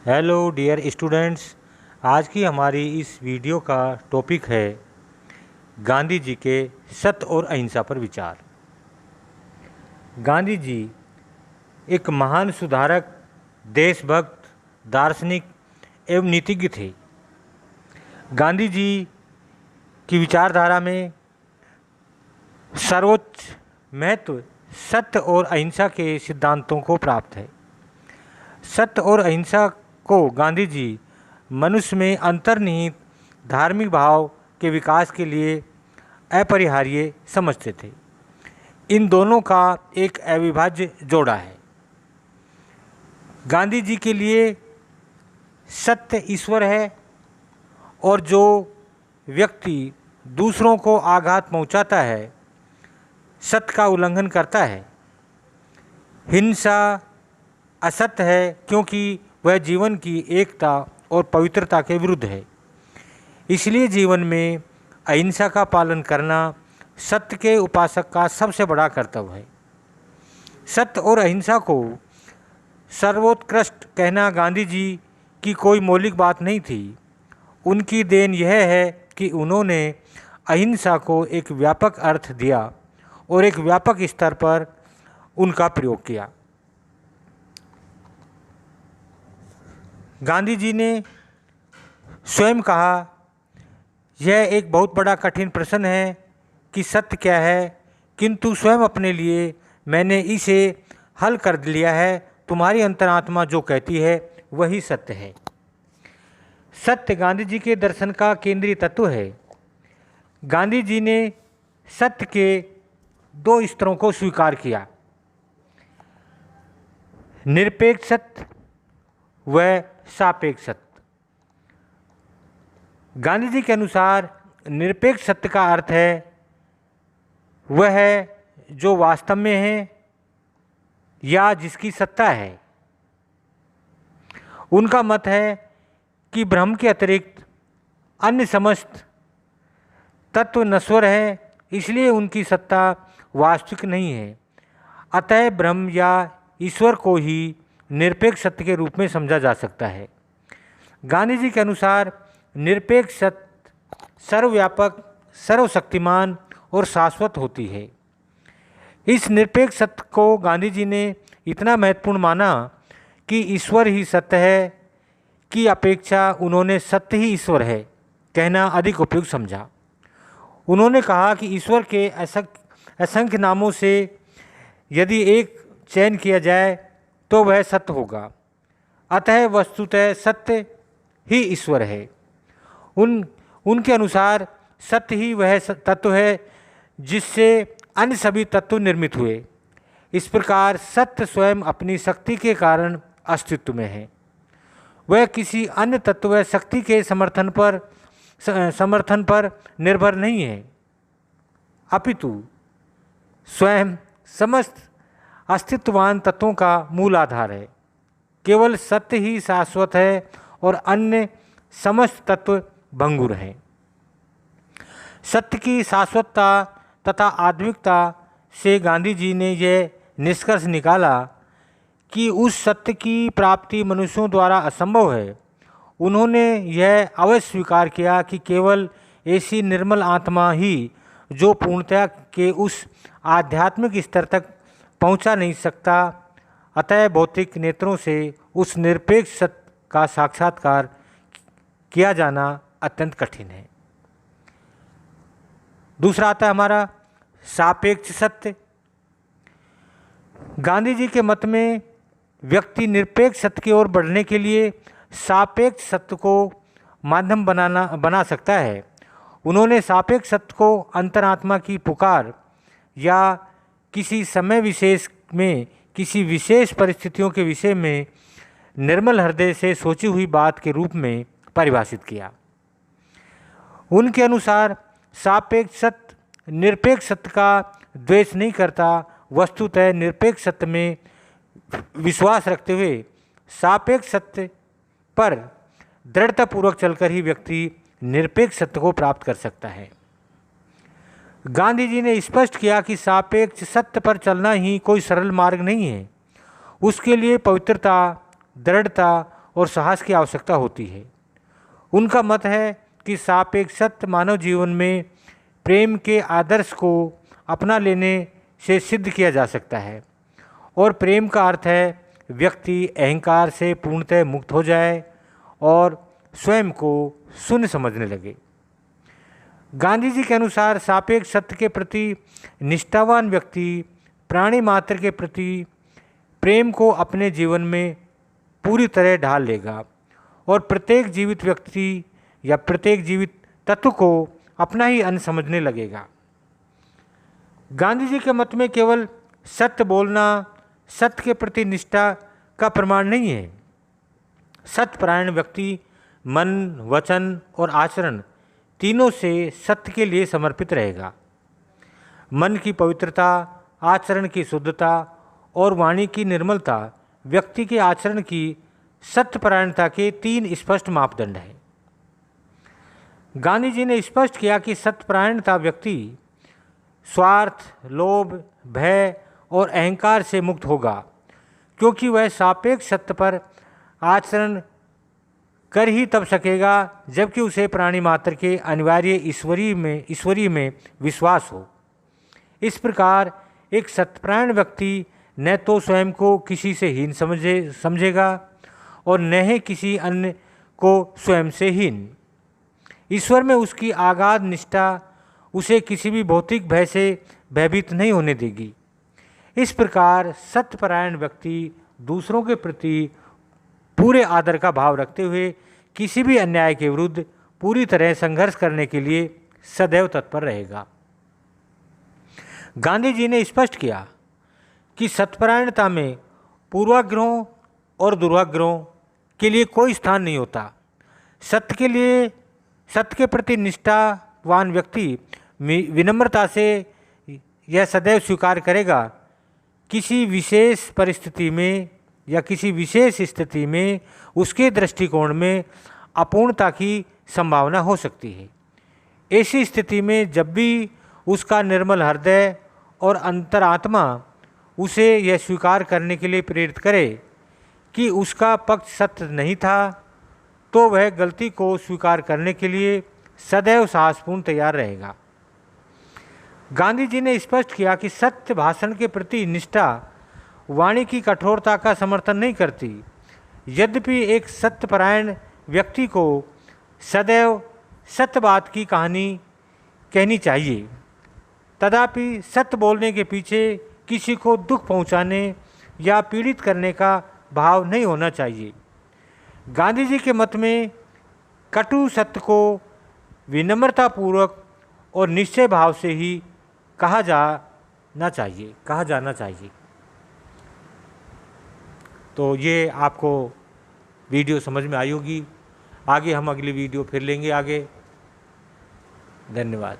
Hello dear students. आज की हमारी इस वीडियो का टॉपिक है गांधी जी के सत्य और अहिंसा पर विचार। गांधी जी एक महान सुधारक, देशभक्त, दार्शनिक एवं नीतिज्ञ थे। गांधी जी की विचारधारा में सर्वोच्च महत्व सत्य और अहिंसा के सिद्धांतों को प्राप्त है। सत्य और अहिंसा को गांधी जी मनुष्य में अंतर्निहित धार्मिक भाव के विकास के लिए अपरिहार्य समझते थे। इन दोनों का एक अविभाज्य जोड़ा है। गांधी जी के लिए सत्य ईश्वर है और जो व्यक्ति दूसरों को आघात पहुंचाता है, सत्य का उल्लंघन करता है, हिंसा असत्य है क्योंकि वह जीवन की एकता और पवित्रता के विरुद्ध है। इसलिए जीवन में अहिंसा का पालन करना सत्य के उपासक का सबसे बड़ा कर्तव्य है। सत्य और अहिंसा को सर्वोत्कृष्ट कहना गांधी जी की कोई मौलिक बात नहीं थी। उनकी देन यह है कि उन्होंने अहिंसा को एक व्यापक अर्थ दिया और एक व्यापक स्तर पर उनका प्रयोग किया। गांधी जी ने स्वयं कहा, यह एक बहुत बड़ा कठिन प्रश्न है कि सत्य क्या है, किंतु स्वयं अपने लिए मैंने इसे हल कर लिया है। तुम्हारी अंतरात्मा जो कहती है वही सत्य है। सत्य गांधी जी के दर्शन का केंद्रीय तत्व है। गांधी जी ने सत्य के दो स्तरों को स्वीकार किया, निरपेक्ष सत्य व सापेक्ष सत्य। गांधी जी के अनुसार निरपेक्ष सत्य का अर्थ है वह है जो वास्तव में है या जिसकी सत्ता है। उनका मत है कि ब्रह्म के अतिरिक्त अन्य समस्त तत्व नश्वर है, इसलिए उनकी सत्ता वास्तविक नहीं है। अतः ब्रह्म या ईश्वर को ही निरपेक्ष सत्य के रूप में समझा जा सकता है। गांधी जी के अनुसार निरपेक्ष सत्य सर्वव्यापक, सर्वशक्तिमान और शाश्वत होती है। इस निरपेक्ष सत्य को गांधी जी ने इतना महत्वपूर्ण माना कि ईश्वर ही सत्य है की अपेक्षा उन्होंने सत्य ही ईश्वर है कहना अधिक उपयुक्त समझा। उन्होंने कहा कि ईश्वर के असंख्य नामों से यदि एक चयन किया जाए तो वह सत्य होगा। अतः वस्तुतः सत्य ही ईश्वर है। उनके अनुसार सत्य ही वह तत्व है जिससे अन्य सभी तत्व निर्मित हुए। इस प्रकार सत्य स्वयं अपनी शक्ति के कारण अस्तित्व में है। वह किसी अन्य तत्व व शक्ति के समर्थन पर निर्भर नहीं है, अपितु स्वयं समस्त अस्तित्ववान तत्वों का मूल आधार है। केवल सत्य ही शाश्वत है और अन्य समस्त तत्व भंगुर हैं। सत्य की शाश्वतता तथा आध्यात्मिकता से गांधी जी ने यह निष्कर्ष निकाला कि उस सत्य की प्राप्ति मनुष्यों द्वारा असंभव है। उन्होंने यह अवश्य स्वीकार किया कि केवल ऐसी निर्मल आत्मा ही जो पूर्णतया के उस आध्यात्मिक स्तर तक पहुंचा नहीं सकता, अतः भौतिक नेत्रों से उस निरपेक्ष सत्य का साक्षात्कार किया जाना अत्यंत कठिन है। दूसरा आता है हमारा सापेक्ष सत्य। गांधी जी के मत में व्यक्ति निरपेक्ष सत्य की ओर बढ़ने के लिए सापेक्ष सत्य को माध्यम बना सकता है। उन्होंने सापेक्ष सत्य को अंतरात्मा की पुकार या किसी समय विशेष में किसी विशेष परिस्थितियों के विषय में निर्मल हृदय से सोची हुई बात के रूप में परिभाषित किया। उनके अनुसार सापेक्ष सत्य निरपेक्ष सत्य का द्वेष नहीं करता, वस्तुतः निरपेक्ष सत्य में विश्वास रखते हुए सापेक्ष सत्य पर दृढ़तापूर्वक चलकर ही व्यक्ति निरपेक्ष सत्य को प्राप्त कर सकता है। गांधी जी ने स्पष्ट किया कि सापेक्ष सत्य पर चलना ही कोई सरल मार्ग नहीं है। उसके लिए पवित्रता, दृढ़ता और साहस की आवश्यकता होती है। उनका मत है कि सापेक्ष सत्य मानव जीवन में प्रेम के आदर्श को अपना लेने से सिद्ध किया जा सकता है, और प्रेम का अर्थ है व्यक्ति अहंकार से पूर्णतः मुक्त हो जाए और स्वयं को शून्य समझने लगे। गांधी जी के अनुसार सापेक्ष सत्य के प्रति निष्ठावान व्यक्ति प्राणी मात्र के प्रति प्रेम को अपने जीवन में पूरी तरह ढाल लेगा और प्रत्येक जीवित व्यक्ति या प्रत्येक जीवित तत्व को अपना ही अंश समझने लगेगा। गांधी जी के मत में केवल सत्य बोलना सत्य के प्रति निष्ठा का प्रमाण नहीं है। सत्यपरायण व्यक्ति मन, वचन और आचरण तीनों से सत्य के लिए समर्पित रहेगा। मन की पवित्रता, आचरण की शुद्धता और वाणी की निर्मलता व्यक्ति के आचरण की सत्यपरायणता के 3 स्पष्ट मापदंड हैं। गांधी जी ने स्पष्ट किया कि सत्यपरायणता व्यक्ति स्वार्थ, लोभ, भय और अहंकार से मुक्त होगा, क्योंकि वह सापेक्ष सत्य पर आचरण कर ही तब सकेगा जबकि उसे प्राणी मात्र के अनिवार्य ईश्वरी में विश्वास हो। इस प्रकार एक सत्यपरायण व्यक्ति न तो स्वयं को किसी से हीन समझेगा और न ही किसी अन्य को स्वयं से हीन। ईश्वर में उसकी आगाध निष्ठा उसे किसी भी भौतिक भय से भयभीत नहीं होने देगी। इस प्रकार सत्यपरायण व्यक्ति दूसरों के प्रति पूरे आदर का भाव रखते हुए किसी भी अन्याय के विरुद्ध पूरी तरह संघर्ष करने के लिए सदैव तत्पर रहेगा। गांधी जी ने स्पष्ट किया कि सत्यपरायणता में पूर्वाग्रहों और दुर्वाग्रहों के लिए कोई स्थान नहीं होता। सत्य के प्रति निष्ठावान व्यक्ति विनम्रता से यह सदैव स्वीकार करेगा किसी विशेष परिस्थिति में या किसी विशेष स्थिति में उसके दृष्टिकोण में अपूर्णता की संभावना हो सकती है। ऐसी स्थिति में जब भी उसका निर्मल हृदय और अंतरात्मा उसे यह स्वीकार करने के लिए प्रेरित करे कि उसका पक्ष सत्य नहीं था, तो वह गलती को स्वीकार करने के लिए सदैव साहसपूर्ण तैयार रहेगा। गांधी जी ने स्पष्ट किया कि सत्य भाषण के प्रति निष्ठा वाणी की कठोरता का समर्थन नहीं करती। यद्यपि एक सत्यपरायण व्यक्ति को सदैव सत्य बात की कहानी कहनी चाहिए, तथापि सत्य बोलने के पीछे किसी को दुख पहुंचाने या पीड़ित करने का भाव नहीं होना चाहिए। गांधी जी के मत में कटु सत्य को विनम्रतापूर्वक और निश्चय भाव से ही कहा जाना चाहिए। तो ये आपको वीडियो समझ में आई होगी। आगे हम अगली वीडियो फिर लेंगे आगे। धन्यवाद।